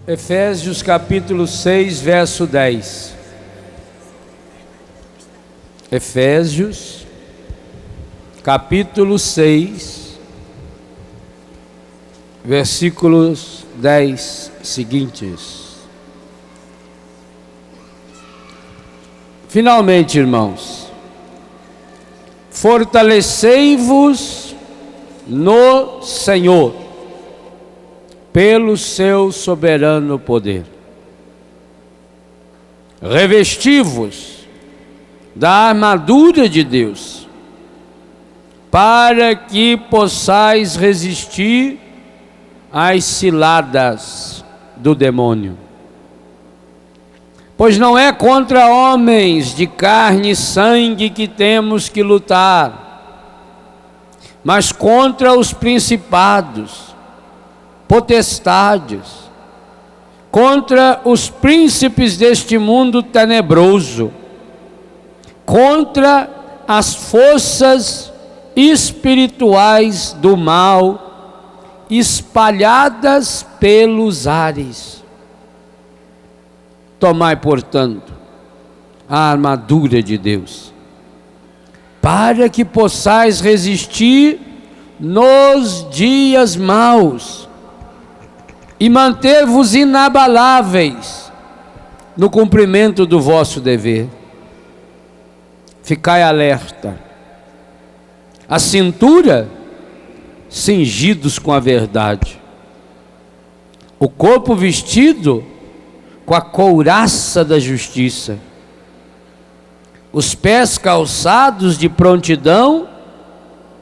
Efésios capítulo 6, verso 10. Efésios capítulo 6, versículos 10 seguintes. Finalmente, irmãos, fortalecei-vos no Senhor, pelo seu soberano poder. Revesti-vos da armadura de Deus, para que possais resistir às ciladas do demônio. Pois não é contra homens de carne e sangue que temos que lutar, mas contra os principados, potestades, contra os príncipes deste mundo tenebroso, contra as forças espirituais do mal espalhadas pelos ares. Tomai, portanto, a armadura de Deus, para que possais resistir nos dias maus e manter-vos inabaláveis no cumprimento do vosso dever. Ficai alerta, a cintura cingidos com a verdade, o corpo vestido com a couraça da justiça, os pés calçados de prontidão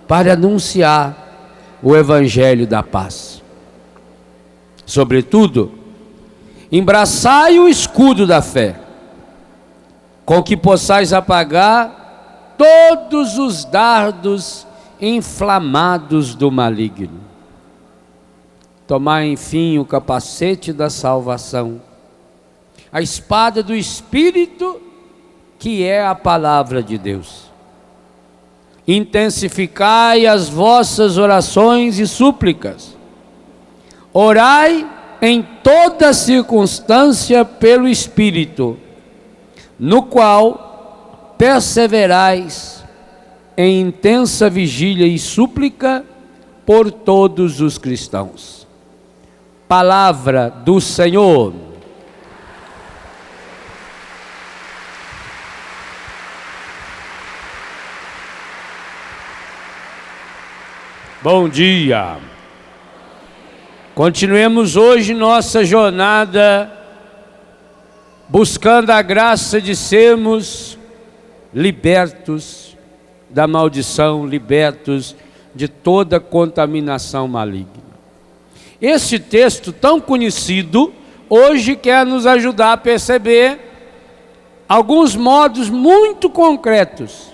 para anunciar o evangelho da paz. Sobretudo, embraçai o escudo da fé, com que possais apagar todos os dardos inflamados do maligno. Tomai, enfim, o capacete da salvação, a espada do Espírito, que é a palavra de Deus. Intensificai as vossas orações e súplicas. Orai em toda circunstância pelo Espírito, no qual perseverais em intensa vigília e súplica por todos os cristãos. Palavra do Senhor. Bom dia. Continuemos hoje nossa jornada buscando a graça de sermos libertos da maldição, libertos de toda contaminação maligna. Este texto tão conhecido, hoje quer nos ajudar a perceber alguns modos muito concretos,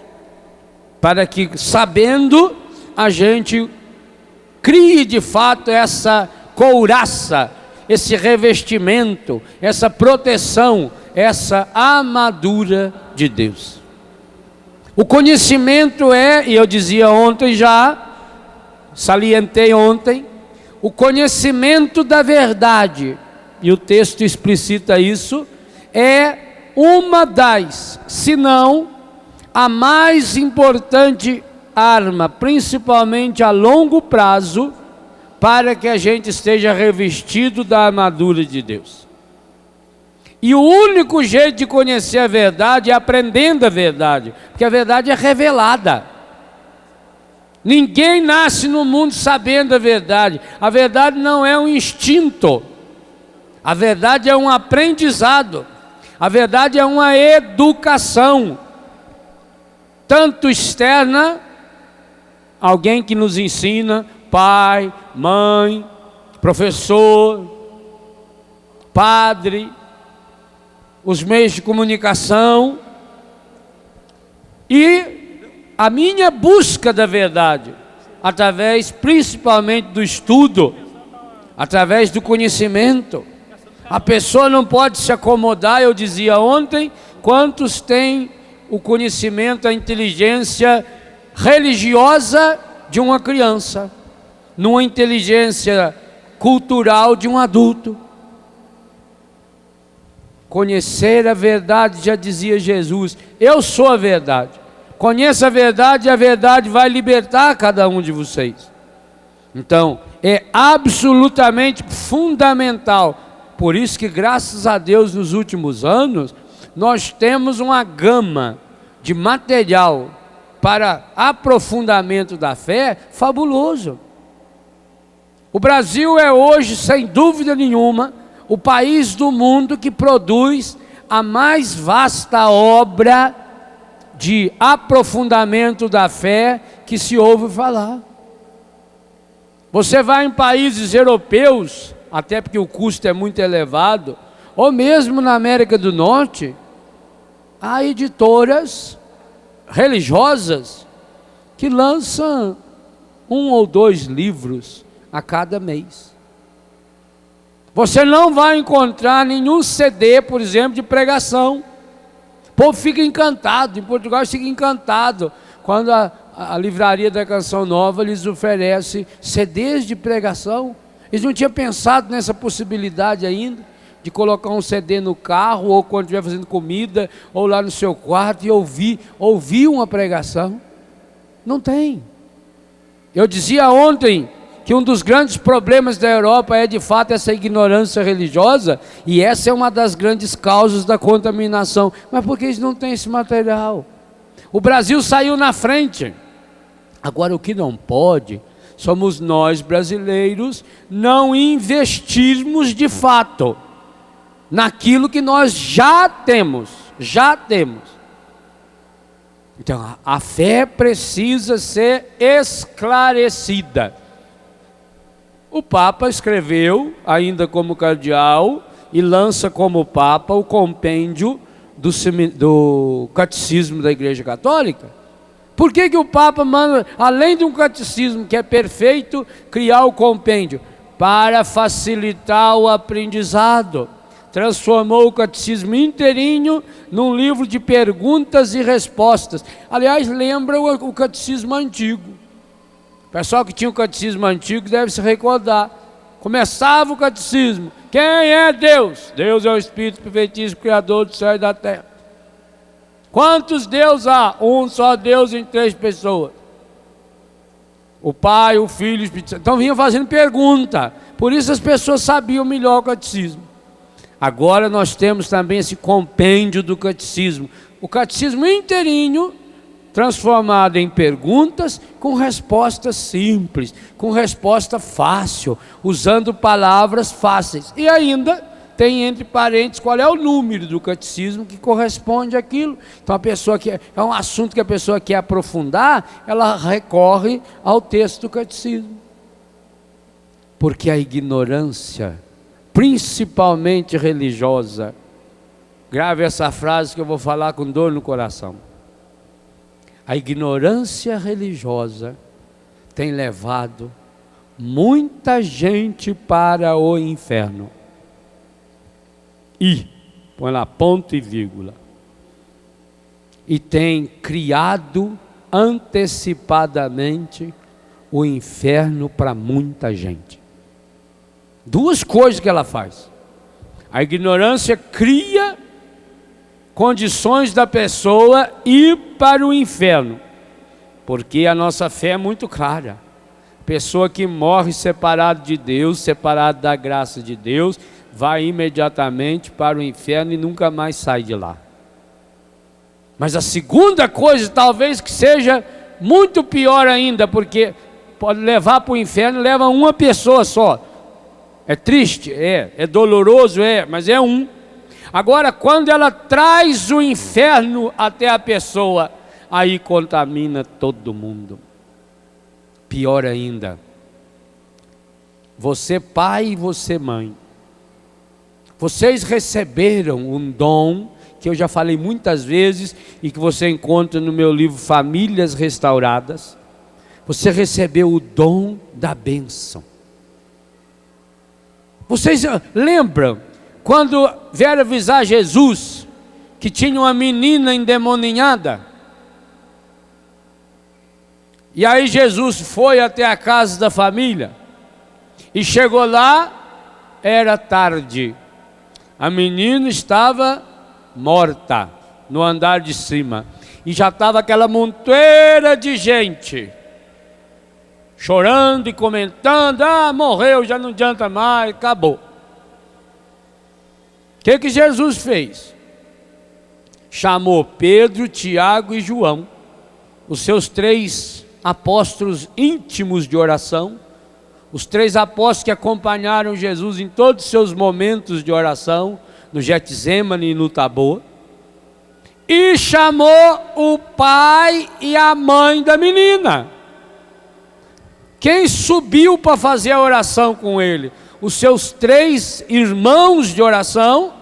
para que, sabendo, a gente crie de fato essa couraça, esse revestimento, essa proteção, essa armadura de Deus. O conhecimento e eu dizia ontem já, salientei ontem, o conhecimento da verdade, e o texto explicita isso, é uma das, se não a mais importante arma, principalmente a longo prazo, para que a gente esteja revestido da armadura de Deus. E o único jeito de conhecer a verdade é aprendendo a verdade, porque a verdade é revelada. Ninguém nasce no mundo sabendo a verdade. A verdade não é um instinto, a verdade é um aprendizado, a verdade é uma educação, tanto externa, alguém que nos ensina, pai, mãe, professor, padre, os meios de comunicação, e a minha busca da verdade, através principalmente do estudo, através do conhecimento. A pessoa não pode se acomodar, eu dizia ontem, quantos têm o conhecimento, a inteligência religiosa de uma criança, numa inteligência cultural de um adulto. Conhecer a verdade, já dizia Jesus, eu sou a verdade. Conheça a verdade e a verdade vai libertar cada um de vocês. Então, é absolutamente fundamental. Por isso que, graças a Deus, nos últimos anos, nós temos uma gama de material para aprofundamento da fé fabuloso. O Brasil é hoje, sem dúvida nenhuma, o país do mundo que produz a mais vasta obra de aprofundamento da fé que se ouve falar. Você vai em países europeus, até porque o custo é muito elevado, ou mesmo na América do Norte, há editoras religiosas que lançam 1 ou 2 livros a cada mês. Você não vai encontrar nenhum CD, por exemplo, de pregação. O povo fica encantado, em Portugal fica encantado, quando a livraria da Canção Nova lhes oferece CDs de pregação. Eles não tinham pensado nessa possibilidade ainda, de colocar um CD no carro, ou quando estiver fazendo comida, ou lá no seu quarto, e ouvir uma pregação. Não tem. Eu dizia ontem que um dos grandes problemas da Europa é de fato essa ignorância religiosa, e essa é uma das grandes causas da contaminação. Mas por que eles não têm esse material? O Brasil saiu na frente. Agora, o que não pode, somos nós brasileiros não investirmos de fato naquilo que nós já temos. Então, a fé precisa ser esclarecida. O Papa escreveu, ainda como cardeal, e lança como Papa o compêndio do Catecismo da Igreja Católica. Por que o Papa manda, além de um catecismo que é perfeito, criar o compêndio? Para facilitar o aprendizado. Transformou o catecismo inteirinho num livro de perguntas e respostas. Aliás, lembra o catecismo antigo. O pessoal que tinha o catecismo antigo deve se recordar. Começava o catecismo. Quem é Deus? Deus é o Espírito perfeitíssimo, Criador do céu e da terra. Quantos deuses há? Um só Deus em 3 pessoas. O Pai, o Filho e o Espírito Santo. Então vinha fazendo pergunta. Por isso as pessoas sabiam melhor o catecismo. Agora nós temos também esse compêndio do catecismo. O catecismo inteirinho, transformado em perguntas com respostas simples, com resposta fácil, usando palavras fáceis. E ainda tem entre parênteses qual é o número do catecismo que corresponde àquilo. Então a pessoa que é um assunto que a pessoa quer aprofundar, ela recorre ao texto do catecismo. Porque a ignorância, principalmente religiosa, grave essa frase que eu vou falar com dor no coração. A ignorância religiosa tem levado muita gente para o inferno. E, põe lá ponto e vírgula. E tem criado antecipadamente o inferno para muita gente. 2 coisas que ela faz. A ignorância cria condições da pessoa ir para o inferno, porque a nossa fé é muito clara. Pessoa que morre separado de Deus, separado da graça de Deus, vai imediatamente para o inferno e nunca mais sai de lá. Mas a segunda coisa, talvez que seja muito pior ainda, porque pode levar para o inferno, leva uma pessoa só. É triste? É doloroso? Mas é um. Agora, quando ela traz o inferno até a pessoa, aí contamina todo mundo. Pior ainda, você pai e você mãe, vocês receberam um dom, que eu já falei muitas vezes, e que você encontra no meu livro Famílias Restauradas. Você recebeu o dom da bênção. Vocês lembram quando vieram avisar Jesus que tinha uma menina endemoninhada? E aí Jesus foi até a casa da família e chegou lá, era tarde. A menina estava morta no andar de cima. E já estava aquela montoeira de gente chorando e comentando: ah, morreu, já não adianta mais, acabou. O que Jesus fez? Chamou Pedro, Tiago e João, os seus 3 apóstolos íntimos de oração, os 3 apóstolos que acompanharam Jesus em todos os seus momentos de oração, no Getsemane e no Tabor, e chamou o pai e a mãe da menina. Quem subiu para fazer a oração com ele? Os seus 3 irmãos de oração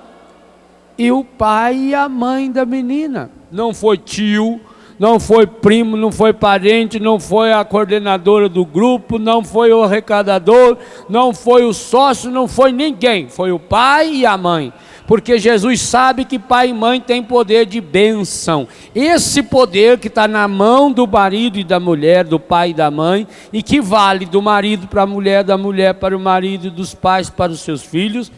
e o pai e a mãe da menina. Não foi tio, não foi primo, não foi parente, não foi a coordenadora do grupo, não foi o arrecadador, não foi o sócio, não foi ninguém. Foi o pai e a mãe. Porque Jesus sabe que pai e mãe têm poder de bênção. Esse poder que está na mão do marido e da mulher, do pai e da mãe, e que vale do marido para a mulher, da mulher para o marido, dos pais para os seus filhos,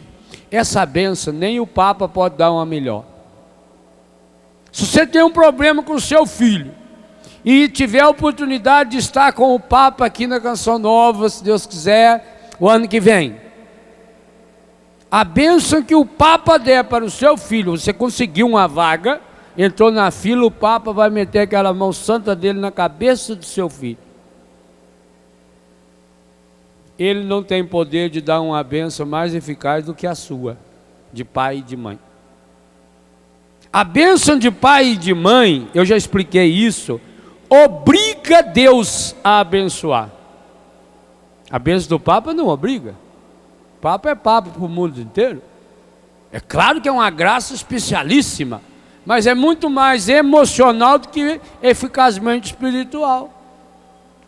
essa bênção nem o Papa pode dar uma melhor. Se você tem um problema com o seu filho e tiver a oportunidade de estar com o Papa aqui na Canção Nova, se Deus quiser, o ano que vem, a bênção que o Papa der para o seu filho, você conseguiu uma vaga, entrou na fila, o Papa vai meter aquela mão santa dele na cabeça do seu filho. Ele não tem poder de dar uma bênção mais eficaz do que a sua, de pai e de mãe. A bênção de pai e de mãe, eu já expliquei isso, obriga Deus a abençoar. A bênção do Papa não obriga. O Papa é Papa para o mundo inteiro. É claro que é uma graça especialíssima, mas é muito mais emocional do que eficazmente espiritual.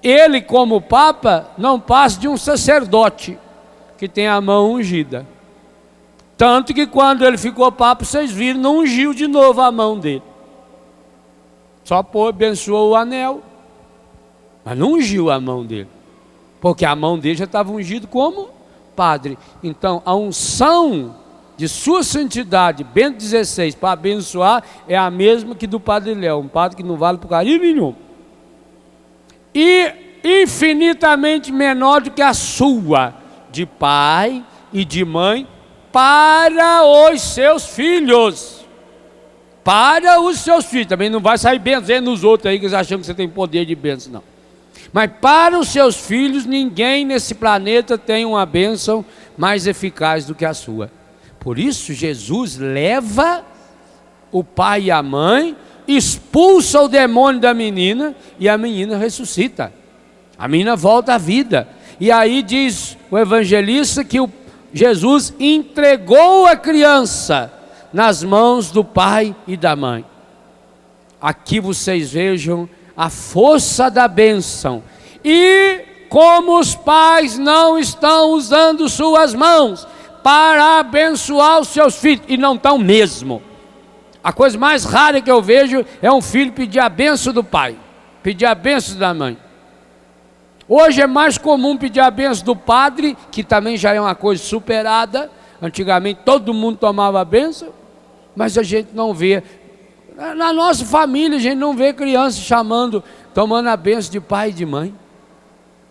Ele, como Papa, não passa de um sacerdote que tem a mão ungida. Tanto que quando ele ficou Papa, vocês viram, não ungiu de novo a mão dele. Só abençoou o anel, mas não ungiu a mão dele, porque a mão dele já estava ungida como padre. Então a unção de sua santidade, Bento XVI, para abençoar, é a mesma que do Padre Léo, um padre que não vale porcaria nenhuma. E infinitamente menor do que a sua, de pai e de mãe, para os seus filhos. Para os seus filhos. Também não vai sair benzendo os outros aí que eles acham que você tem poder de bênção, não. Mas para os seus filhos, ninguém nesse planeta tem uma bênção mais eficaz do que a sua. Por isso Jesus leva o pai e a mãe, expulsa o demônio da menina e a menina ressuscita. A menina volta à vida. E aí diz o evangelista que Jesus entregou a criança nas mãos do pai e da mãe. Aqui vocês vejam a força da bênção. E como os pais não estão usando suas mãos para abençoar os seus filhos, e não estão mesmo. A coisa mais rara que eu vejo é um filho pedir a bênção do pai, pedir a bênção da mãe. Hoje é mais comum pedir a bênção do padre, que também já é uma coisa superada. Antigamente todo mundo tomava a bênção, mas a gente não vê. Na nossa família a gente não vê criança tomando a bênção de pai e de mãe.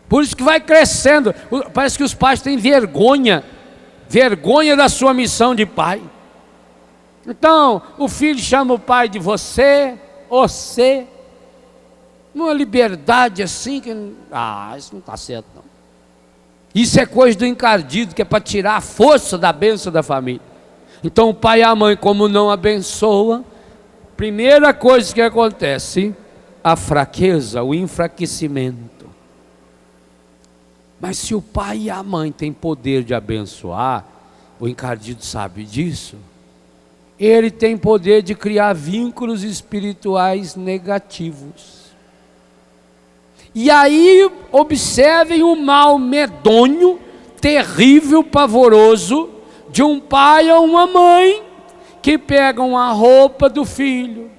Por isso que vai crescendo. Parece que os pais têm vergonha da sua missão de pai. Então o filho chama o pai de você. Uma liberdade assim que... isso não está certo não. Isso é coisa do encardido, que é para tirar a força da bênção da família. Então o pai e a mãe, como não abençoam, primeira coisa que acontece, a fraqueza, o enfraquecimento. Mas se o pai e a mãe têm poder de abençoar, o encardido sabe disso, ele tem poder de criar vínculos espirituais negativos. E aí observem o mal medonho, terrível, pavoroso, de um pai ou uma mãe que pegam a roupa do filho,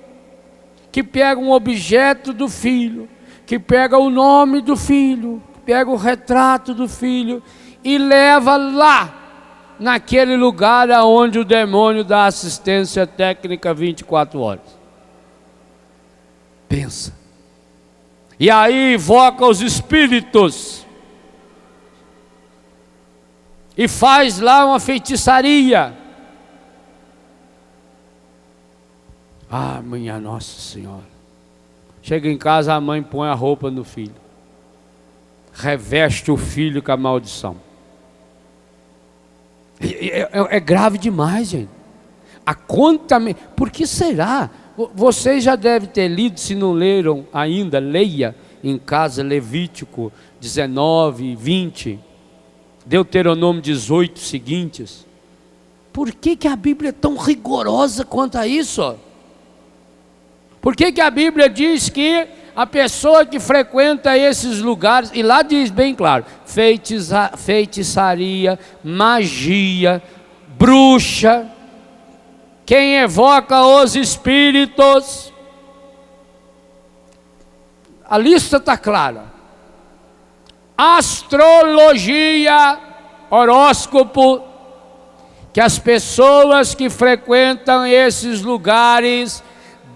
que pegam um objeto do filho, que pega o nome do filho, que pega o retrato do filho e leva lá naquele lugar onde o demônio dá assistência técnica 24 horas. Pensa. E aí invoca os espíritos e faz lá uma feitiçaria. Ah, minha Nossa Senhora. Chega em casa, a mãe põe a roupa no filho, reveste o filho com a maldição. É grave demais, gente. A contaminação. Por que será? Vocês já devem ter lido, se não leram ainda, leia em casa Levítico 19, 20, Deuteronômio 18 seguintes. Por que a Bíblia é tão rigorosa quanto a isso? Por que a Bíblia diz que a pessoa que frequenta esses lugares, e lá diz bem claro, feitiçaria, magia, bruxa, quem evoca os espíritos, a lista está clara. Astrologia, horóscopo, que as pessoas que frequentam esses lugares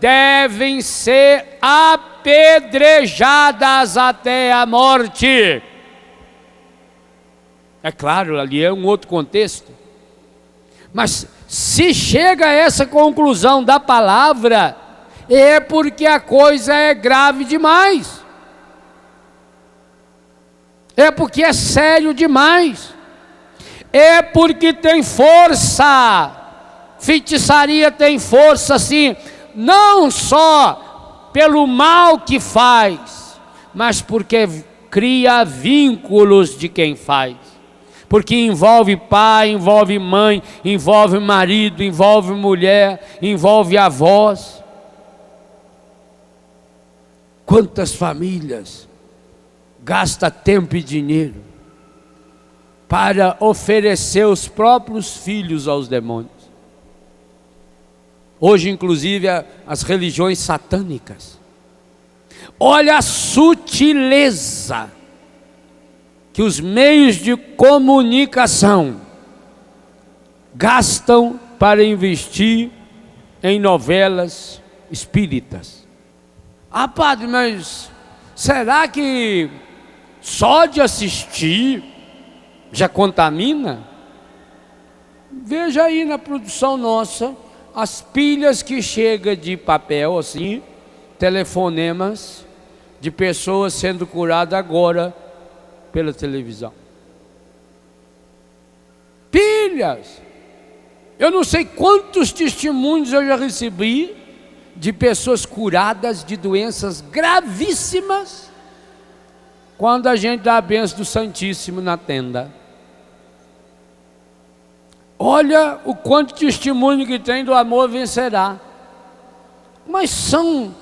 devem ser apedrejadas até a morte. É claro, ali é um outro contexto. Mas se chega a essa conclusão da palavra, é porque a coisa é grave demais. É porque é sério demais. É porque tem força. Feitiçaria tem força, sim. Não só pelo mal que faz, mas porque cria vínculos de quem faz. Porque envolve pai, envolve mãe, envolve marido, envolve mulher, envolve avós. Quantas famílias gastam tempo e dinheiro para oferecer os próprios filhos aos demônios? Hoje, inclusive, as religiões satânicas. Olha a sutileza que os meios de comunicação gastam para investir em novelas espíritas. Ah, padre, mas será que só de assistir já contamina? Veja aí na produção nossa as pilhas que chegam de papel assim, telefonemas de pessoas sendo curadas agora pela televisão. Pilhas! Eu não sei quantos testemunhos eu já recebi de pessoas curadas de doenças gravíssimas quando a gente dá a bênção do Santíssimo na tenda. Olha o quanto testemunho que tem do amor vencerá. Mas são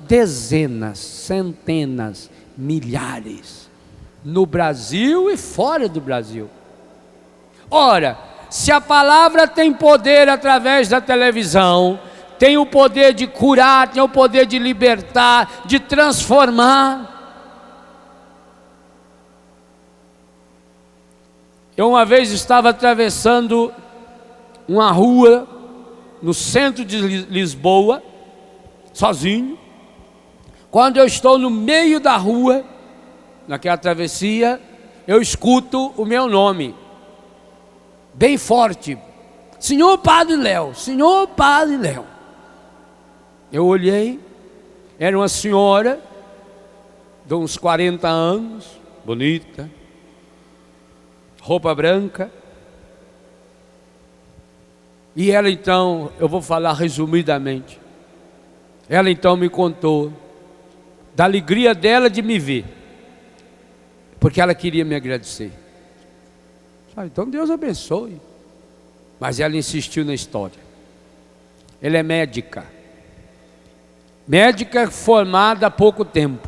dezenas, centenas, milhares, no Brasil e fora do Brasil. Ora, se a palavra tem poder através da televisão, tem o poder de curar, tem o poder de libertar, de transformar. Eu uma vez estava atravessando uma rua no centro de Lisboa, sozinho. Quando eu estou no meio da rua, naquela travessia, eu escuto o meu nome, bem forte: Senhor Padre Léo, Senhor Padre Léo. Eu olhei, era uma senhora de uns 40 anos, bonita, roupa branca. E ela então, eu vou falar resumidamente, ela então me contou da alegria dela de me ver, porque ela queria me agradecer. Então Deus abençoe. Mas ela insistiu na história. Ela é médica formada há pouco tempo.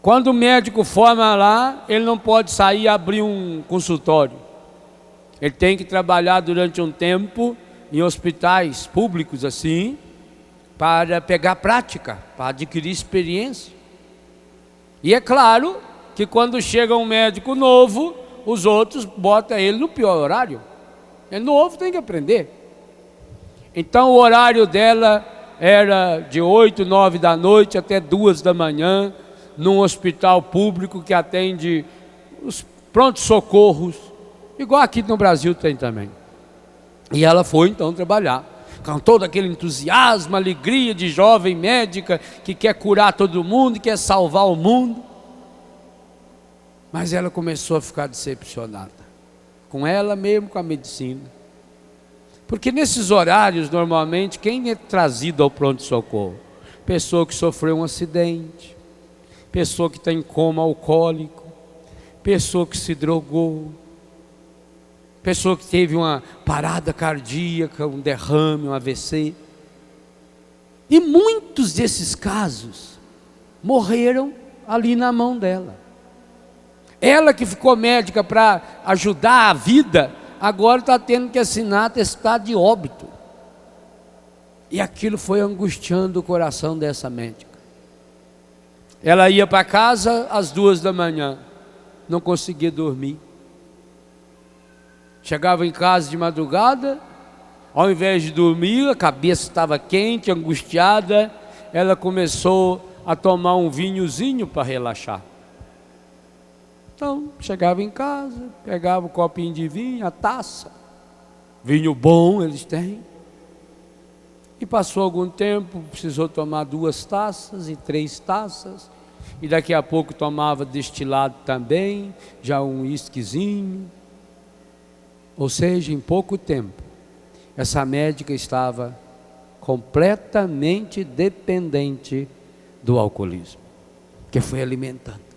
Quando o médico forma lá, ele não pode sair e abrir um consultório. Ele tem que trabalhar durante um tempo em hospitais públicos assim, para pegar prática, para adquirir experiência. E é claro que quando chega um médico novo, os outros botam ele no pior horário. Ele novo tem que aprender. Então o horário dela era de 8, 9 da noite até 2 da manhã, num hospital público que atende os pronto-socorros, igual aqui no Brasil tem também. E ela foi então trabalhar, com todo aquele entusiasmo, alegria de jovem médica que quer curar todo mundo, quer salvar o mundo. Mas ela começou a ficar decepcionada, com ela mesmo, com a medicina. Porque nesses horários, normalmente, quem é trazido ao pronto-socorro? Pessoa que sofreu um acidente, pessoa que está em coma alcoólico, pessoa que se drogou, pessoa que teve uma parada cardíaca, um derrame, um AVC. E muitos desses casos morreram ali na mão dela. Ela que ficou médica para ajudar a vida, agora está tendo que assinar atestado de óbito. E aquilo foi angustiando o coração dessa médica. Ela ia para casa às 2 da manhã, não conseguia dormir. Chegava em casa de madrugada, ao invés de dormir, a cabeça estava quente, angustiada, ela começou a tomar um vinhozinho para relaxar. Então, chegava em casa, pegava um copinho de vinho, a taça, vinho bom eles têm, e passou algum tempo, precisou tomar 2 taças e 3 taças, e daqui a pouco tomava destilado também, já um uísquezinho. Ou seja, em pouco tempo, essa médica estava completamente dependente do alcoolismo, que foi alimentando.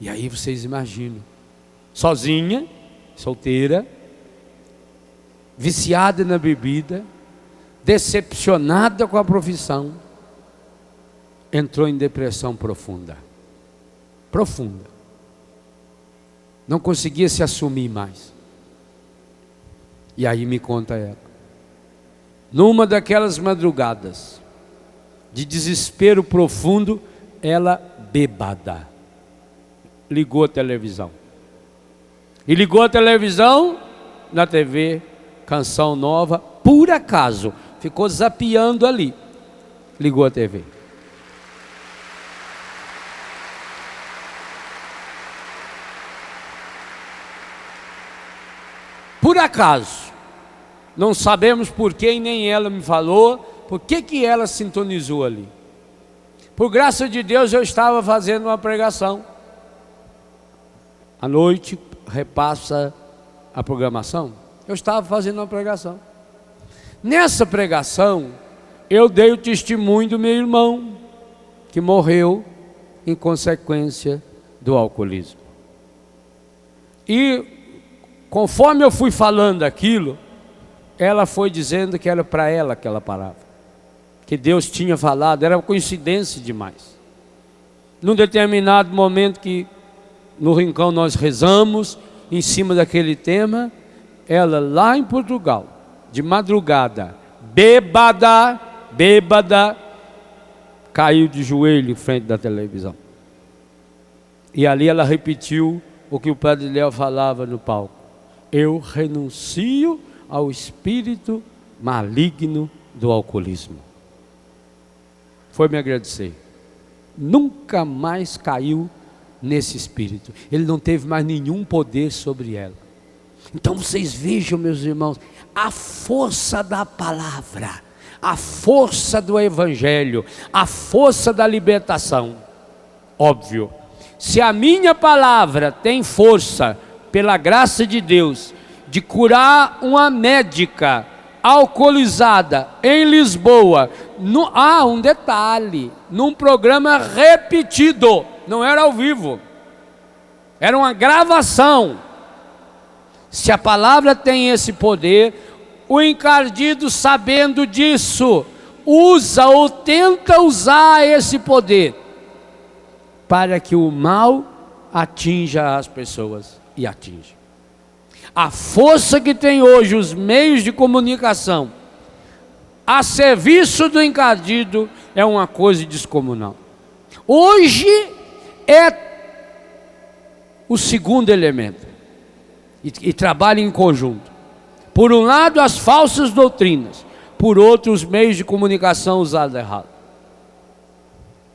E aí vocês imaginam, sozinha, solteira, viciada na bebida, decepcionada com a profissão, entrou em depressão profunda. Profunda. Não conseguia se assumir mais. E aí me conta ela, numa daquelas madrugadas de desespero profundo, ela bêbada ligou a televisão. E ligou a televisão, na TV, Canção Nova, por acaso, ficou zapeando ali. Ligou a TV. Por acaso, não sabemos por que, nem ela me falou, por que ela sintonizou ali. Por graça de Deus, eu estava fazendo uma pregação. À noite, repassa a programação. Eu estava fazendo uma pregação. Nessa pregação, eu dei o testemunho do meu irmão, que morreu em consequência do alcoolismo. E conforme eu fui falando aquilo, ela foi dizendo que era para ela aquela palavra, que Deus tinha falado, era coincidência demais. Num determinado momento que no rincão nós rezamos, em cima daquele tema, ela lá em Portugal, de madrugada, bêbada, caiu de joelho em frente da televisão. E ali ela repetiu o que o Padre Léo falava no palco: eu renuncio ao espírito maligno do alcoolismo. Foi me agradecer. Nunca mais caiu nesse espírito. Ele não teve mais nenhum poder sobre ela. Então vocês vejam, meus irmãos, a força da palavra, a força do evangelho, a força da libertação. Óbvio, se a minha palavra tem força, pela graça de Deus, de curar uma médica alcoolizada em Lisboa, um detalhe, num programa repetido, não era ao vivo, era uma gravação. Se a palavra tem esse poder, o encardido, sabendo disso, usa ou tenta usar esse poder para que o mal atinja as pessoas, e atinge. A força que tem hoje os meios de comunicação a serviço do encardido é uma coisa descomunal. Hoje é o segundo elemento, e trabalhem em conjunto. Por um lado, as falsas doutrinas, por outro, os meios de comunicação usados errado.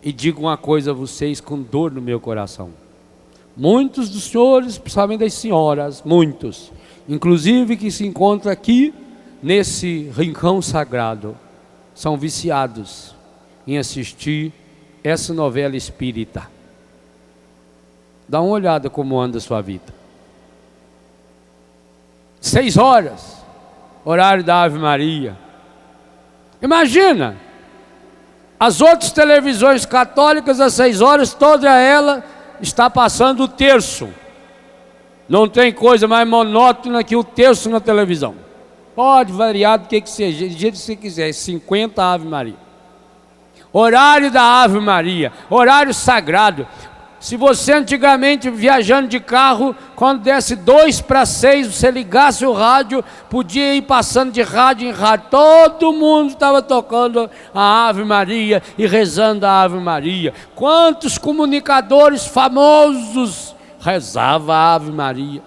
E digo uma coisa a vocês com dor no meu coração: muitos dos senhores, principalmente das senhoras, muitos, inclusive que se encontram aqui nesse rincão sagrado, são viciados em assistir essa novela espírita. Dá uma olhada como anda a sua vida. 6 horas, horário da Ave Maria. Imagina, as outras televisões católicas às 6 horas, toda ela está passando o terço. Não tem coisa mais monótona que o terço na televisão. Pode variar do que seja, do jeito que você quiser, 50 Ave Maria. Horário da Ave Maria, horário sagrado. Se você antigamente viajando de carro, quando desse 2 para 6, você ligasse o rádio, podia ir passando de rádio em rádio, todo mundo estava tocando a Ave Maria e rezando a Ave Maria. Quantos comunicadores famosos rezavam a Ave Maria?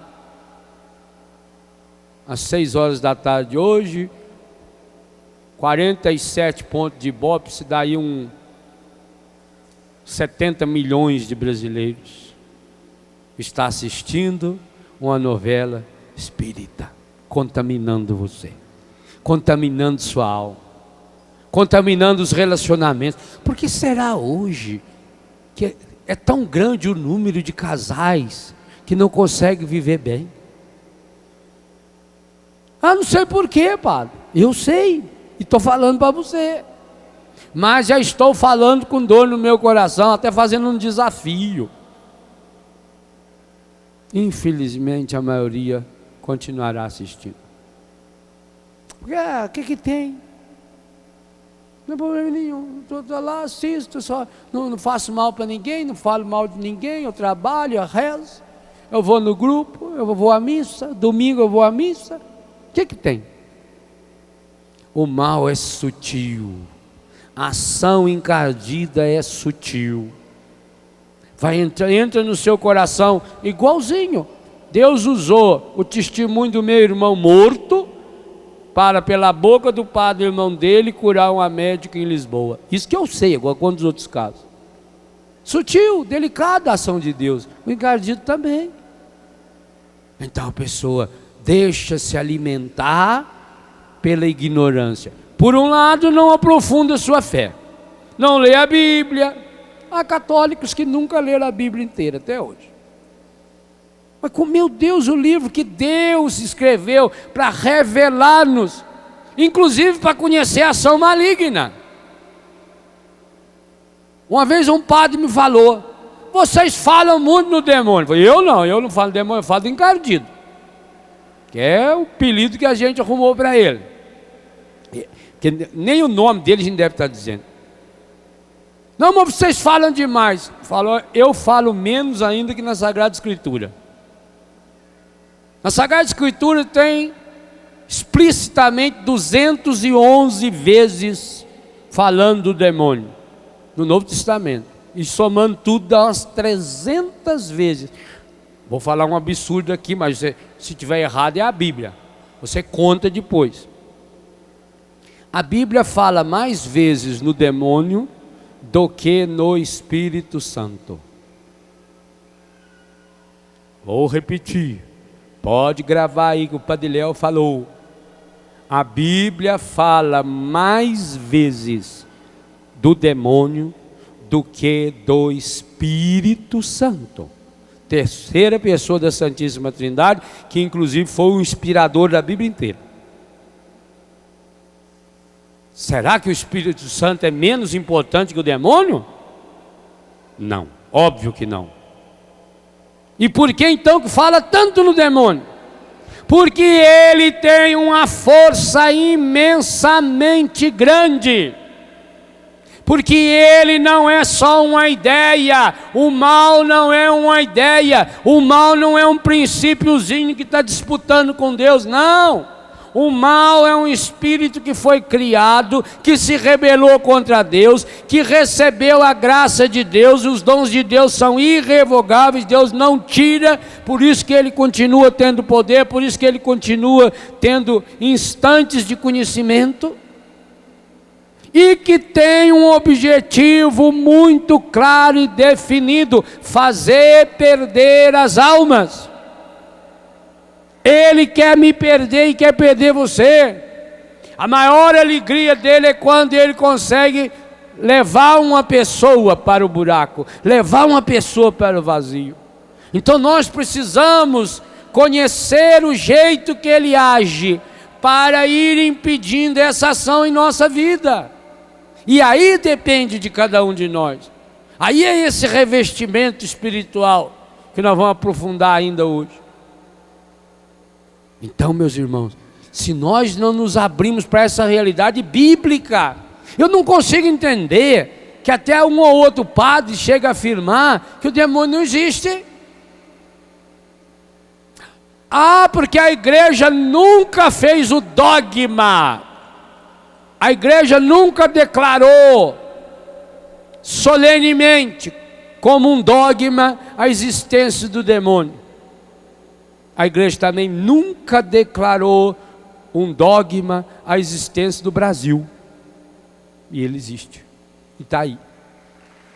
Às 6 horas da tarde hoje, 47 pontos de Ibope, se dá aí 70 milhões de brasileiros está assistindo uma novela espírita, contaminando você, contaminando sua alma, contaminando os relacionamentos. Por que será hoje que é tão grande o número de casais que não conseguem viver bem? Não sei porquê, padre. Eu sei, e estou falando para você. Mas já estou falando com dor no meu coração, até fazendo um desafio. Infelizmente a maioria continuará assistindo. Porque, o que tem? Não é problema nenhum. Estou lá, assisto, só, não faço mal para ninguém, não falo mal de ninguém, eu trabalho, eu rezo, eu vou no grupo, eu vou à missa, domingo eu vou à missa. O que tem? O mal é sutil. A ação encardida é sutil. Entra no seu coração igualzinho. Deus usou o testemunho do meu irmão morto para, pela boca do padre irmão dele, curar uma médica em Lisboa. Isso que eu sei, igual quantos outros casos. Sutil, delicada a ação de Deus. O encardido também. Então a pessoa deixa-se alimentar pela ignorância. Por um lado, não aprofunda sua fé, não lê a Bíblia. Há católicos que nunca leram a Bíblia inteira até hoje. Mas, meu Deus, o livro que Deus escreveu para revelar-nos, inclusive para conhecer a ação maligna. Uma vez um padre me falou: vocês falam muito no demônio. Eu não falo demônio, eu falo do encardido, que é o apelido que a gente arrumou para ele. Que nem o nome dele a gente deve estar dizendo. Não, mas vocês falam demais. Eu falo menos ainda que na Sagrada Escritura. Na Sagrada Escritura tem explicitamente 211 vezes falando do demônio, no Novo Testamento. E somando tudo dá umas 300 vezes. Vou falar um absurdo aqui, mas se tiver errado é a Bíblia. Você conta depois. A Bíblia fala mais vezes no demônio do que no Espírito Santo. Vou repetir, pode gravar aí que o Padre Léo falou. A Bíblia fala mais vezes do demônio do que do Espírito Santo. Terceira pessoa da Santíssima Trindade, que inclusive foi o inspirador da Bíblia inteira. Será que o Espírito Santo é menos importante que o demônio? Não, óbvio que não. E por que então que fala tanto no demônio? Porque ele tem uma força imensamente grande. Porque ele não é só uma ideia, o mal não é uma ideia, o mal não é um princípiozinho que está disputando com Deus, não. O mal é um espírito que foi criado, que se rebelou contra Deus, que recebeu a graça de Deus. Os dons de Deus são irrevogáveis, Deus não tira, por isso que ele continua tendo poder, por isso que ele continua tendo instantes de conhecimento, e que tem um objetivo muito claro e definido: fazer perder as almas. Ele quer me perder e quer perder você. A maior alegria dele é quando ele consegue levar uma pessoa para o buraco, levar uma pessoa para o vazio. Então nós precisamos conhecer o jeito que ele age para ir impedindo essa ação em nossa vida. E aí depende de cada um de nós. Aí é esse revestimento espiritual que nós vamos aprofundar ainda hoje. Então, meus irmãos, se nós não nos abrimos para essa realidade bíblica, eu não consigo entender que até um ou outro padre chega a afirmar que o demônio não existe. Porque a igreja nunca fez o dogma, a igreja nunca declarou solenemente como um dogma a existência do demônio. A igreja também nunca declarou um dogma a existência do Brasil. E ele existe. E está aí.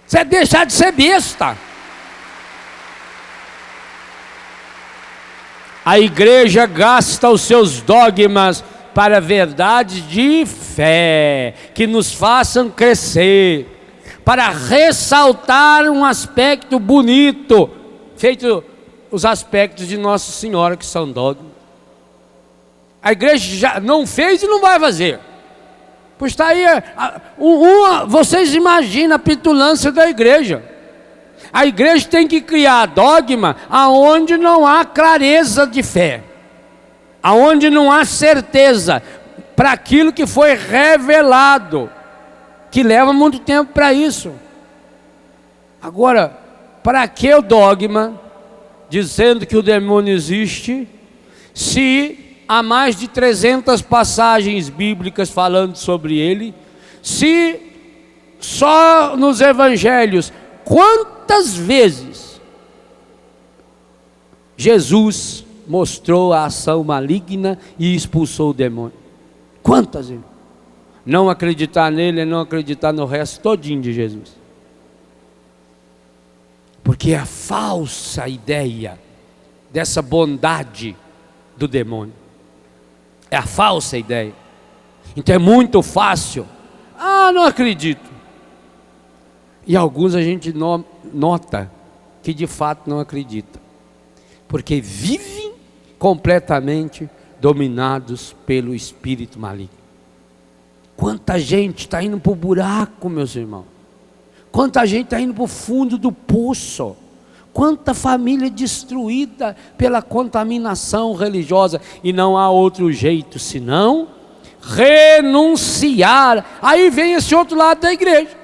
Você é deixar de ser besta. A igreja gasta os seus dogmas para verdades de fé, que nos façam crescer, para ressaltar um aspecto bonito, feito os aspectos de Nossa Senhora, que são dogmas. A igreja já não fez e não vai fazer. Pois está aí, vocês imaginam a petulância da igreja. A igreja tem que criar dogma aonde não há clareza de fé, aonde não há certeza para aquilo que foi revelado, que leva muito tempo para isso. Agora, para que o dogma dizendo que o demônio existe, se há mais de 300 passagens bíblicas falando sobre ele, se só nos evangelhos, quantas vezes Jesus mostrou a ação maligna e expulsou o demônio? Quantas vezes? Não acreditar nele é não acreditar no resto todinho de Jesus. Porque é a falsa ideia dessa bondade do demônio. É a falsa ideia. Então é muito fácil. Não acredito. E alguns a gente nota que de fato não acredita. Porque vivem completamente dominados pelo espírito maligno. Quanta gente está indo para o buraco, meus irmãos. Quanta gente está indo para o fundo do poço. Quanta família destruída pela contaminação religiosa. E não há outro jeito senão renunciar. Aí vem esse outro lado da igreja.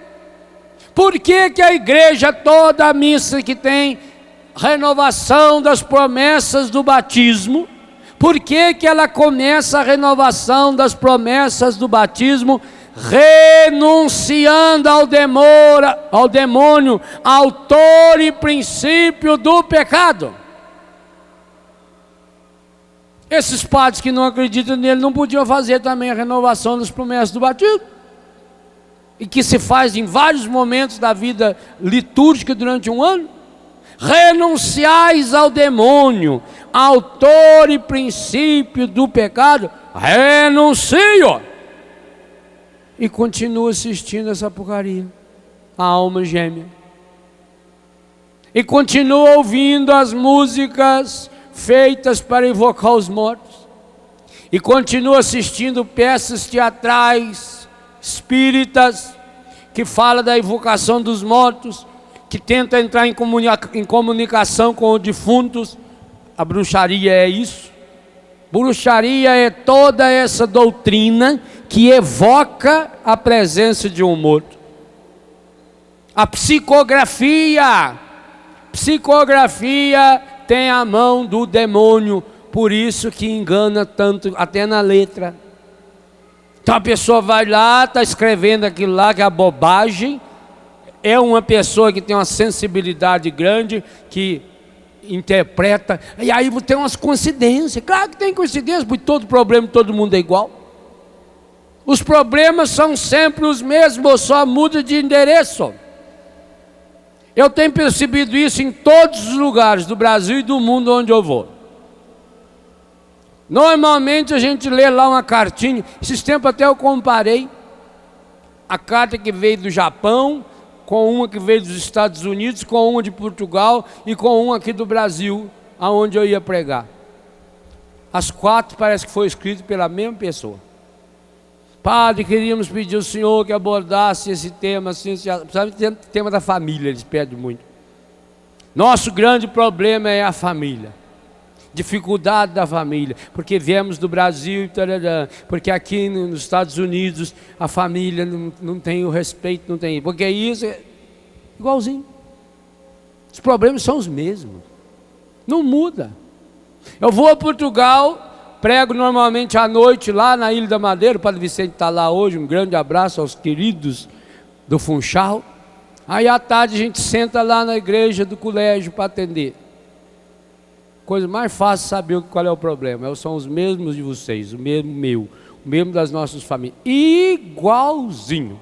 Por que que a igreja, toda a missa que tem renovação das promessas do batismo, por que que ela começa a renovação das promessas do batismo renunciando ao demônio, autor e princípio do pecado? Esses padres que não acreditam nele não podiam fazer também a renovação das promessas do batismo, e que se faz em vários momentos da vida litúrgica durante um ano? Renunciais ao demônio, autor e princípio do pecado. Renuncio. E continua assistindo essa porcaria, a alma gêmea. E continua ouvindo as músicas feitas para invocar os mortos. E continua assistindo peças teatrais espíritas que falam da invocação dos mortos, que tenta entrar em comunicação com os defuntos. A bruxaria é isso. Bruxaria é toda essa doutrina que evoca a presença de um morto. A psicografia tem a mão do demônio por isso que engana tanto, até na letra. Então a pessoa vai lá, está escrevendo aquilo lá, que é a bobagem. É uma pessoa que tem uma sensibilidade grande, que interpreta, e aí tem umas coincidências. Claro que tem coincidência, porque todo problema, todo mundo é igual. Os problemas são sempre os mesmos, só muda de endereço. Eu tenho percebido isso em todos os lugares do Brasil e do mundo onde eu vou. Normalmente a gente lê lá uma cartinha. Esses tempos até eu comparei a carta que veio do Japão com uma que veio dos Estados Unidos, com uma de Portugal e com uma aqui do Brasil, aonde eu ia pregar. As quatro parece que foi escrito pela mesma pessoa. Padre, queríamos pedir ao senhor que abordasse esse tema, assim, sabe, o tema da família, eles pedem muito. Nosso grande problema é a família. Dificuldade da família, porque viemos do Brasil, porque aqui nos Estados Unidos a família não tem o respeito, não tem, porque isso é igualzinho. Os problemas são os mesmos, não muda. Eu vou a Portugal, prego normalmente à noite lá na Ilha da Madeira. O Padre Vicente está lá hoje, um grande abraço aos queridos do Funchal. Aí à tarde a gente senta lá na igreja do colégio para atender. Coisa mais fácil de saber qual é o problema. São os mesmos de vocês, o mesmo meu, o mesmo das nossas famílias. Igualzinho.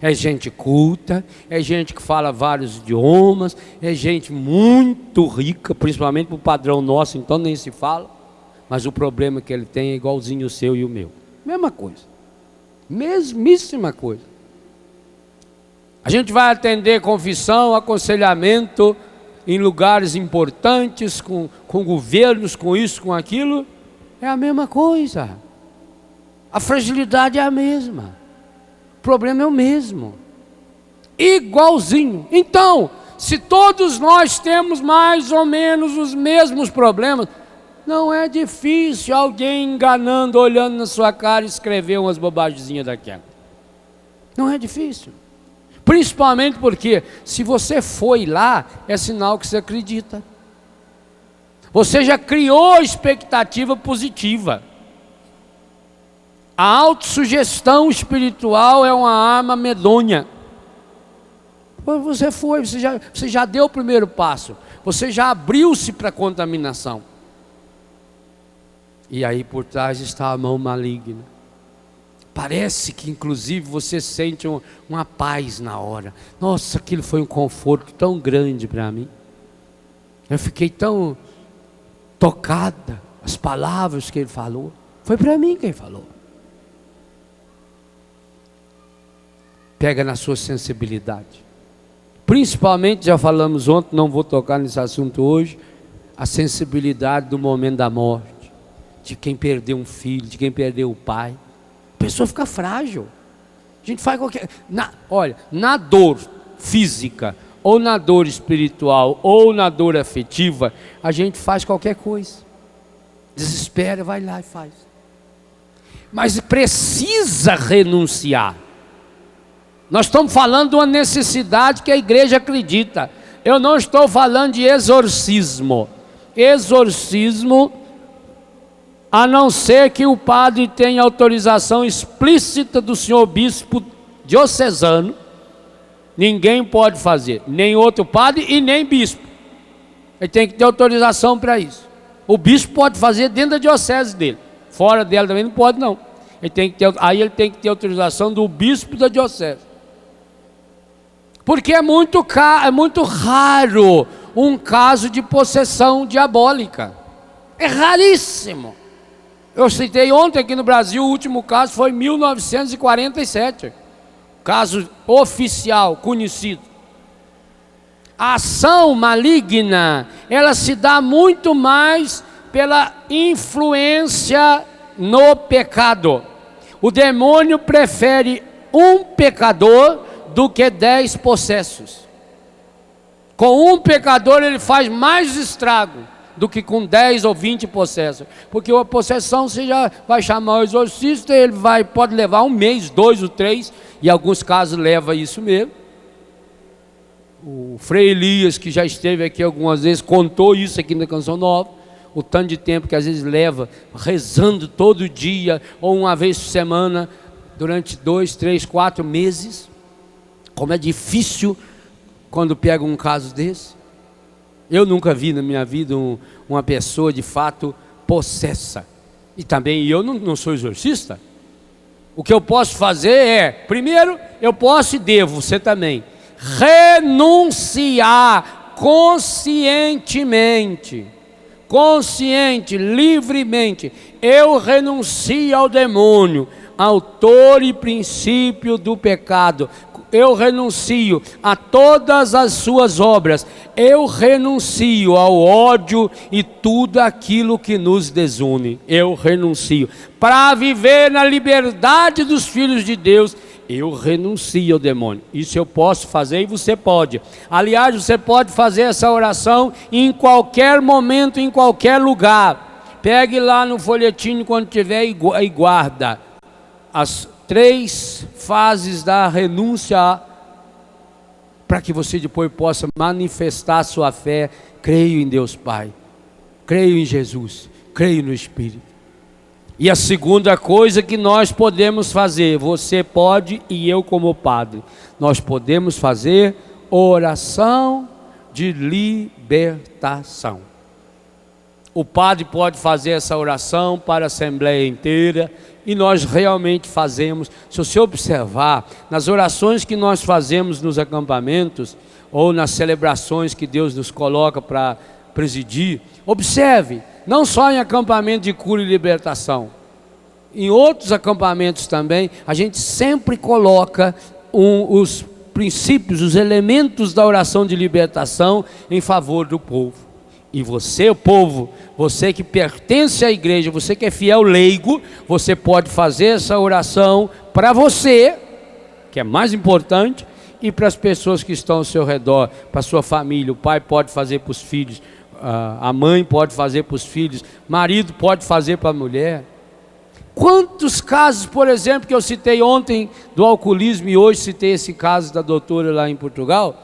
É gente culta, é gente que fala vários idiomas, é gente muito rica, principalmente para o padrão nosso, então nem se fala. Mas o problema que ele tem é igualzinho o seu e o meu. Mesma coisa. Mesmíssima coisa. A gente vai atender confissão, aconselhamento em lugares importantes, com governos, com isso, com aquilo, é a mesma coisa. A fragilidade é a mesma. O problema é o mesmo. Igualzinho. Então, se todos nós temos mais ou menos os mesmos problemas, não é difícil alguém enganando, olhando na sua cara, escrever umas bobagemzinhas daquela. Não é difícil. Principalmente porque, se você foi lá, é sinal que você acredita. Você já criou expectativa positiva. A autossugestão espiritual é uma arma medonha. Você foi, você já deu o primeiro passo. Você já abriu-se para a contaminação. E aí por trás está a mão maligna. Parece que inclusive você sente uma paz na hora. Nossa, aquilo foi um conforto tão grande para mim. Eu fiquei tão tocada. As palavras que ele falou, foi para mim que ele falou. Pega na sua sensibilidade. Principalmente, já falamos ontem, não vou tocar nesse assunto hoje, a sensibilidade do momento da morte. De quem perdeu um filho, de quem perdeu o pai. A pessoa fica frágil. A gente faz qualquer... Olha, na dor física, ou na dor espiritual, ou na dor afetiva, a gente faz qualquer coisa. Desespera, vai lá e faz. Mas precisa renunciar. Nós estamos falando de uma necessidade que a igreja acredita. Eu não estou falando de exorcismo. Exorcismo, a não ser que o padre tenha autorização explícita do senhor bispo diocesano, ninguém pode fazer, nem outro padre e nem bispo. Ele tem que ter autorização para isso. O bispo pode fazer dentro da diocese dele, fora dela também não pode não. Aí ele tem que ter autorização do bispo da diocese. Porque é muito raro um caso de possessão diabólica. É raríssimo. Eu citei ontem aqui no Brasil, o último caso foi em 1947. Caso oficial, conhecido. A ação maligna, ela se dá muito mais pela influência no pecado. O demônio prefere um pecador do que 10 possessos. Com um pecador ele faz mais estrago do que com 10 ou 20 possessos. Porque a possessão você já vai chamar o exorcista, ele pode levar 1 mês, 2 ou 3, e em alguns casos leva isso mesmo. O Frei Elias, que já esteve aqui algumas vezes, contou isso aqui na Canção Nova. o tanto de tempo que às vezes leva rezando todo dia, ou uma vez por semana, durante 2, 3, 4 meses. Como é difícil quando pega um caso desse. Eu nunca vi na minha vida uma pessoa de fato possessa. E também eu não sou exorcista. O que eu posso fazer é, primeiro, eu posso e devo, você também, renunciar conscientemente, livremente. Eu renuncio ao demônio, autor e princípio do pecado. Eu renuncio a todas as suas obras. Eu renuncio ao ódio e tudo aquilo que nos desune. Eu renuncio. Para viver na liberdade dos filhos de Deus, eu renuncio ao demônio. Isso eu posso fazer e você pode. Aliás, você pode fazer essa oração em qualquer momento, em qualquer lugar. Pegue lá no folhetinho quando tiver e guarda. As 3 fases da renúncia, para que você depois possa manifestar a sua fé. Creio em Deus Pai, creio em Jesus, creio no Espírito. E a segunda coisa que nós podemos fazer, você pode e eu como padre, nós podemos fazer oração de libertação. O padre pode fazer essa oração para a Assembleia inteira, e nós realmente fazemos. Se você observar, nas orações que nós fazemos nos acampamentos, ou nas celebrações que Deus nos coloca para presidir, observe, não só em acampamento de cura e libertação, em outros acampamentos também, a gente sempre coloca os princípios, os elementos da oração de libertação em favor do povo. E você, o povo, você que pertence à igreja, você que é fiel leigo, você pode fazer essa oração para você, que é mais importante, e para as pessoas que estão ao seu redor, para a sua família. O pai pode fazer para os filhos, a mãe pode fazer para os filhos, marido pode fazer para a mulher. Quantos casos, por exemplo, que eu citei ontem do alcoolismo, e hoje citei esse caso da doutora lá em Portugal.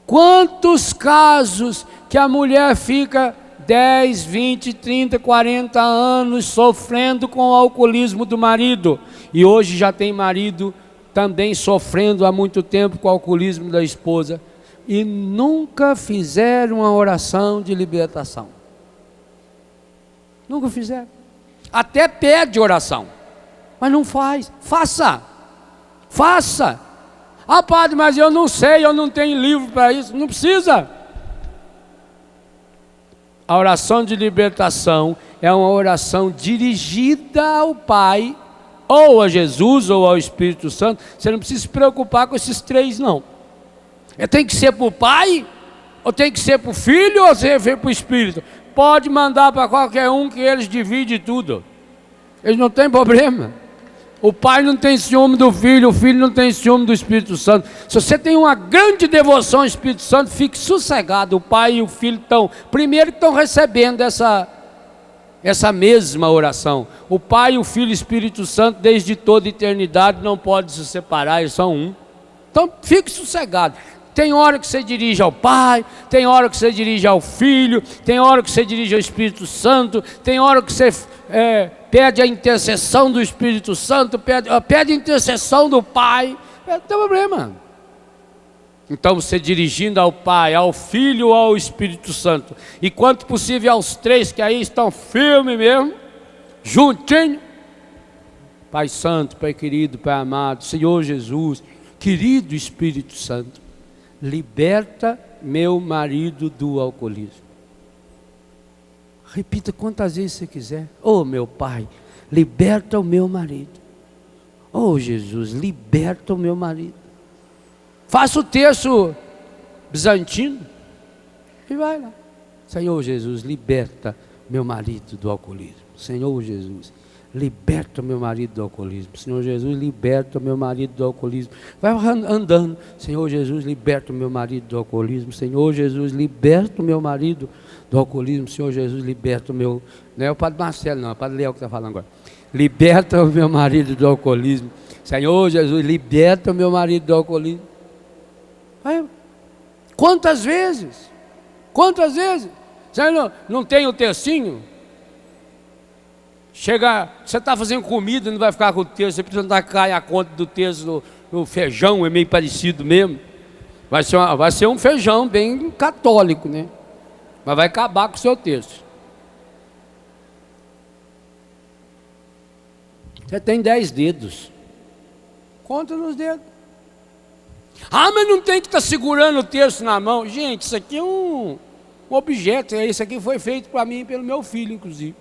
Quantos casos que a mulher fica 10, 20, 30, 40 anos sofrendo com o alcoolismo do marido, e hoje já tem marido também sofrendo há muito tempo com o alcoolismo da esposa, e nunca fizeram uma oração de libertação. Nunca fizeram. Até pede oração, mas não faz. Faça. Ah, padre, mas eu não sei, eu não tenho livro para isso. Não precisa. A oração de libertação é uma oração dirigida ao Pai, ou a Jesus, ou ao Espírito Santo. Você não precisa se preocupar com esses 3, não. Tem que ser para o Pai, ou tem que ser para o Filho, ou tem que ser para o Espírito. Pode mandar para qualquer um, que eles dividem tudo. Eles não têm problema. O Pai não tem ciúme do Filho, o Filho não tem ciúme do Espírito Santo. Se você tem uma grande devoção ao Espírito Santo, fique sossegado. O Pai e o Filho estão recebendo essa mesma oração. O Pai, o Filho e o Espírito Santo, desde toda a eternidade, não podem se separar, eles são um. Então fique sossegado. Tem hora que você dirige ao Pai, tem hora que você dirige ao Filho, tem hora que você dirige ao Espírito Santo, tem hora que você pede a intercessão do Espírito Santo, pede a intercessão do Pai. Não tem problema. Então você dirigindo ao Pai, ao Filho, ao Espírito Santo, e quanto possível aos 3 que aí estão firmes mesmo, juntinho. Pai Santo, Pai querido, Pai amado, Senhor Jesus, querido Espírito Santo, liberta meu marido do alcoolismo. Repita quantas vezes você quiser. Oh, meu Pai, liberta o meu marido. Oh, Jesus, liberta o meu marido. Faça o terço bizantino e vai lá. Senhor Jesus, liberta meu marido do alcoolismo. Senhor Jesus, liberta o meu marido do alcoolismo. Senhor Jesus, liberta o meu marido do alcoolismo. Vai andando. Senhor Jesus, liberta o meu marido do alcoolismo. Senhor Jesus, liberta o meu marido do alcoolismo. Senhor Jesus, liberta o meu... Não é o padre Marcelo, não, é o padre Léo que está falando agora. Liberta o meu marido do alcoolismo. Senhor Jesus, liberta o meu marido do alcoolismo. Vai. Quantas vezes? Você não tem o textinho? Chega, você está fazendo comida, não vai ficar com o texto, você precisa andar cair a conta do texto no feijão, é meio parecido mesmo. Vai ser um feijão bem católico, né? Mas vai acabar com o seu texto. Você tem 10 dedos. Conta nos dedos. Ah, mas não tem que estar segurando o texto na mão. Gente, isso aqui é um objeto. Isso aqui foi feito para mim e pelo meu filho, inclusive.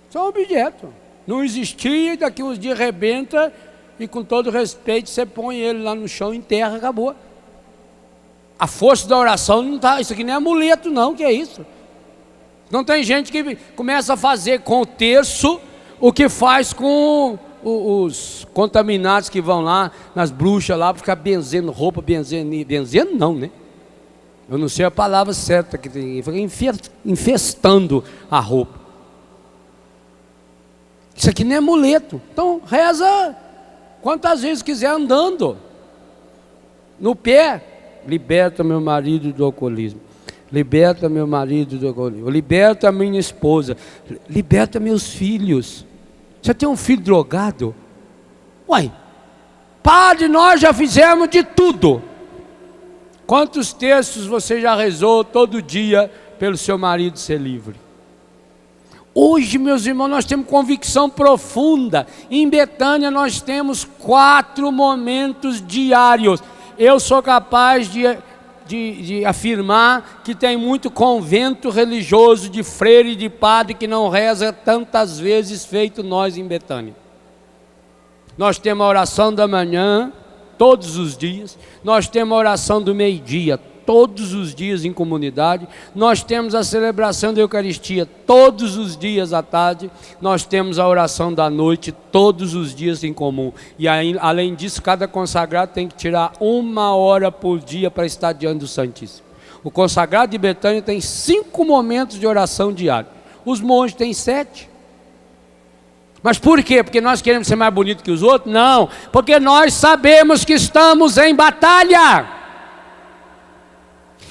Isso é um objeto. Não existia e daqui uns dias arrebenta e com todo respeito você põe ele lá no chão, enterra, acabou. A força da oração não está. Isso aqui não é amuleto, não, que é isso? Não tem gente que começa a fazer com o terço o que faz com os contaminados que vão lá, nas bruxas lá, para ficar benzendo roupa, benzendo não, né? Eu não sei a palavra certa que tem, fica infestando a roupa. Isso aqui não é amuleto. Então reza quantas vezes quiser andando. No pé, liberta meu marido do alcoolismo. Liberta meu marido do alcoolismo. Liberta minha esposa. Liberta meus filhos. Você tem um filho drogado? Uai, padre, nós já fizemos de tudo. Quantos textos você já rezou todo dia pelo seu marido ser livre? Hoje, meus irmãos, nós temos convicção profunda. Em Betânia nós temos 4 momentos diários. Eu sou capaz de afirmar que tem muito convento religioso de freire e de padre que não reza tantas vezes feito nós em Betânia. Nós temos a oração da manhã todos os dias, nós temos a oração do meio-dia todos os dias em comunidade, nós temos a celebração da Eucaristia todos os dias à tarde, nós temos a oração da noite todos os dias em comum. E aí, além disso, cada consagrado tem que tirar 1 hora por dia para estar diante do Santíssimo. O consagrado de Betânia tem 5 momentos de oração diária. Os monges têm 7. Mas por quê? Porque nós queremos ser mais bonitos que os outros? Não, porque nós sabemos que estamos em batalha.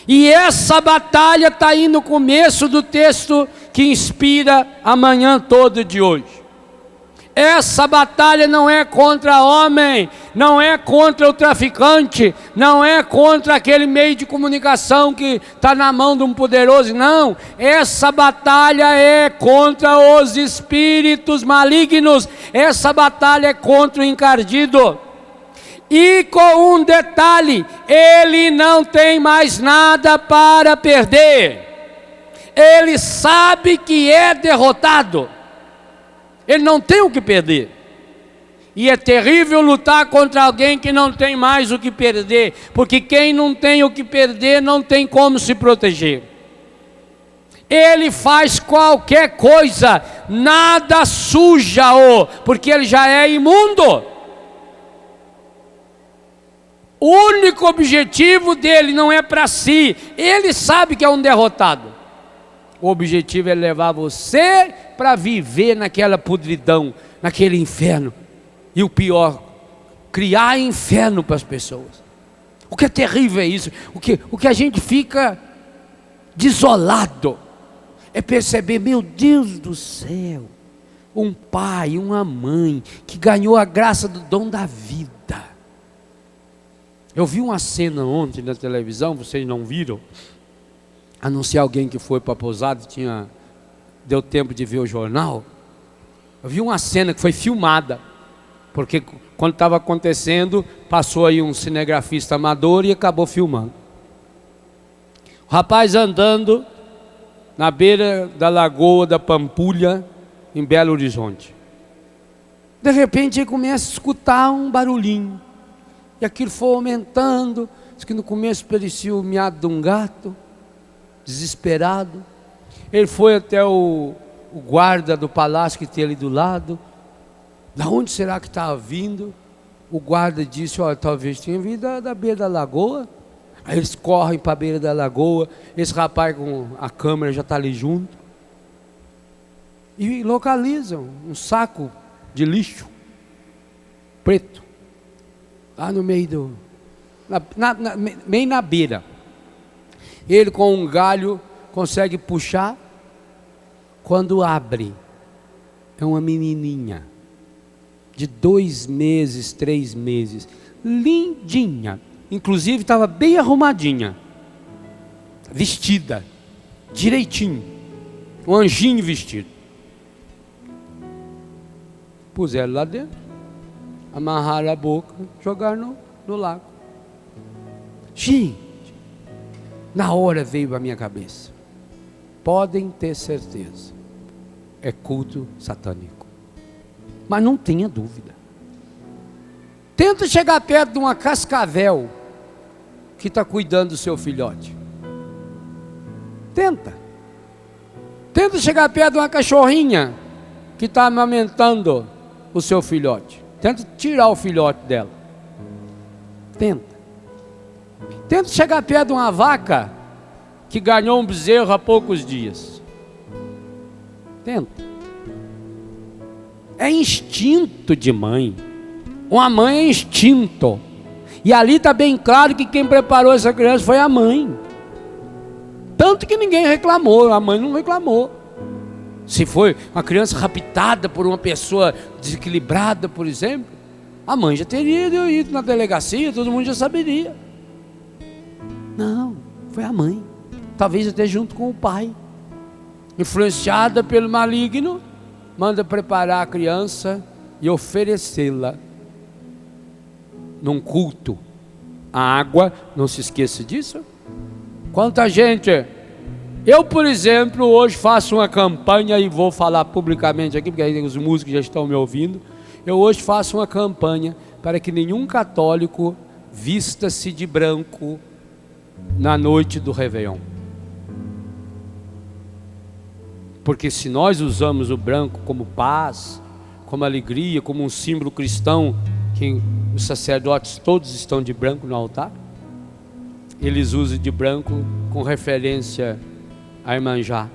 E essa batalha está aí no começo do texto que inspira a manhã toda de hoje. Essa batalha não é contra homem, não é contra o traficante, não é contra aquele meio de comunicação que está na mão de um poderoso, não. Essa batalha é contra os espíritos malignos, essa batalha é contra o encardido. E com um detalhe, ele não tem mais nada para perder. Ele sabe que é derrotado. Ele não tem o que perder. E é terrível lutar contra alguém que não tem mais o que perder, porque quem não tem o que perder não tem como se proteger. Ele faz qualquer coisa, nada suja-o, porque ele já é imundo. O único objetivo dele não é para si, ele sabe que é um derrotado. O objetivo é levar você para viver naquela podridão, naquele inferno. E o pior, criar inferno para as pessoas. O que é terrível é isso, o que a gente fica desolado, é perceber, meu Deus do céu, um pai, uma mãe, que ganhou a graça do dom da vida. Eu vi uma cena ontem na televisão, vocês não viram? A não ser alguém que foi para a pousada, deu tempo de ver o jornal. Eu vi uma cena que foi filmada, porque quando estava acontecendo, passou aí um cinegrafista amador e acabou filmando. O rapaz andando na beira da lagoa da Pampulha, em Belo Horizonte. De repente ele começa a escutar um barulhinho. E aquilo foi aumentando, diz que no começo parecia o miado de um gato, desesperado. Ele foi até o guarda do palácio que tem ali do lado. Da onde será que estava vindo? O guarda disse, olha, talvez tenha vindo da beira da lagoa. Aí eles correm para a beira da lagoa, esse rapaz com a câmera já está ali junto. E localizam um saco de lixo preto. Lá no meio meio na beira. Ele com um galho consegue puxar. Quando abre, é uma menininha de 2 meses, 3 meses, lindinha, inclusive estava bem arrumadinha, vestida, direitinho, um anjinho vestido. Puseram lá dentro, amarraram a boca, jogaram no lago. Gente, na hora veio à minha cabeça, podem ter certeza, é culto satânico. Mas não tenha dúvida. Tenta chegar perto de uma cascavel que está cuidando do seu filhote. Tenta chegar perto de uma cachorrinha que está amamentando o seu filhote. Tenta tirar o filhote dela. Tenta chegar perto de uma vaca que ganhou um bezerro há poucos dias. Tenta. É instinto de mãe. Uma mãe é instinto. E ali está bem claro que quem preparou essa criança foi a mãe. Tanto que ninguém reclamou, a mãe não reclamou. Se foi uma criança raptada por uma pessoa desequilibrada, por exemplo, a mãe já teria ido na delegacia, todo mundo já saberia. Não, foi a mãe. Talvez até junto com o pai. Influenciada pelo maligno, manda preparar a criança e oferecê-la num culto. A água, não se esqueça disso. Quanta gente... Eu, por exemplo, hoje faço uma campanha e vou falar publicamente aqui, porque aí os músicos já estão me ouvindo. Eu hoje faço uma campanha para que nenhum católico vista-se de branco na noite do Réveillon. Porque se nós usamos o branco como paz, como alegria, como um símbolo cristão, que os sacerdotes todos estão de branco no altar, eles usam de branco com referência a Iemanjá,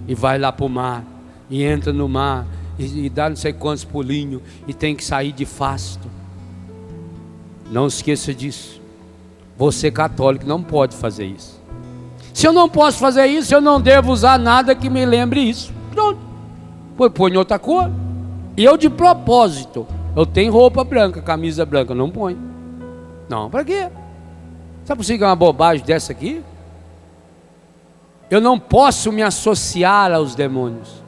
e vai lá para o mar, e entra no mar, e dá não sei quantos pulinhos, e tem que sair de fasto. Não esqueça disso. Você católico não pode fazer isso. Se eu não posso fazer isso, eu não devo usar nada que me lembre isso. Pronto. Põe outra cor. E eu de propósito, eu tenho roupa branca, camisa branca, não ponho. Não, para quê? Sabe por que é uma bobagem dessa aqui? Eu não posso me associar aos demônios.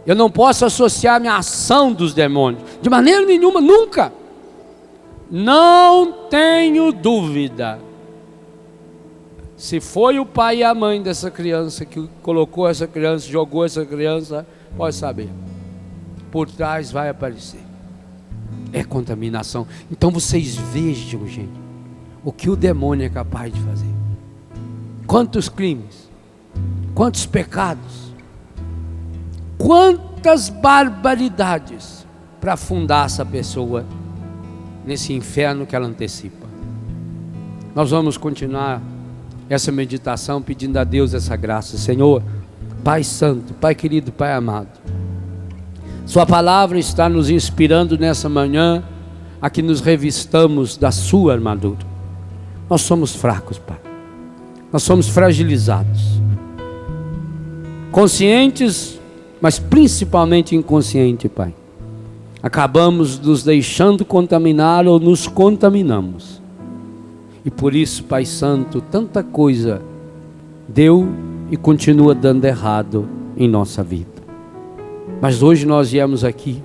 Eu não posso associar a minha ação dos demônios. De maneira nenhuma, nunca. Não tenho dúvida. Se foi o pai e a mãe dessa criança que colocou essa criança, jogou essa criança, pode saber. Por trás vai aparecer. É contaminação. Então vocês vejam, gente, o que o demônio é capaz de fazer. Quantos crimes, quantos pecados, quantas barbaridades para afundar essa pessoa nesse inferno que ela antecipa. Nós vamos continuar essa meditação pedindo a Deus essa graça. Senhor, Pai Santo, Pai querido, Pai amado, Sua palavra está nos inspirando nessa manhã a que nos revistamos da Sua armadura. Nós somos fracos, Pai. Nós somos fragilizados, conscientes, mas principalmente inconscientes, Pai. Acabamos nos deixando contaminar ou nos contaminamos. E por isso, Pai Santo, tanta coisa deu e continua dando errado em nossa vida. Mas hoje nós viemos aqui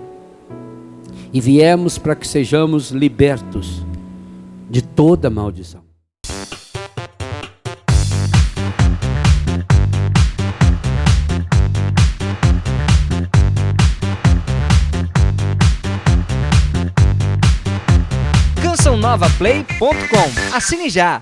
e viemos para que sejamos libertos de toda maldição. CançãoNovaPlay.com. Assine já!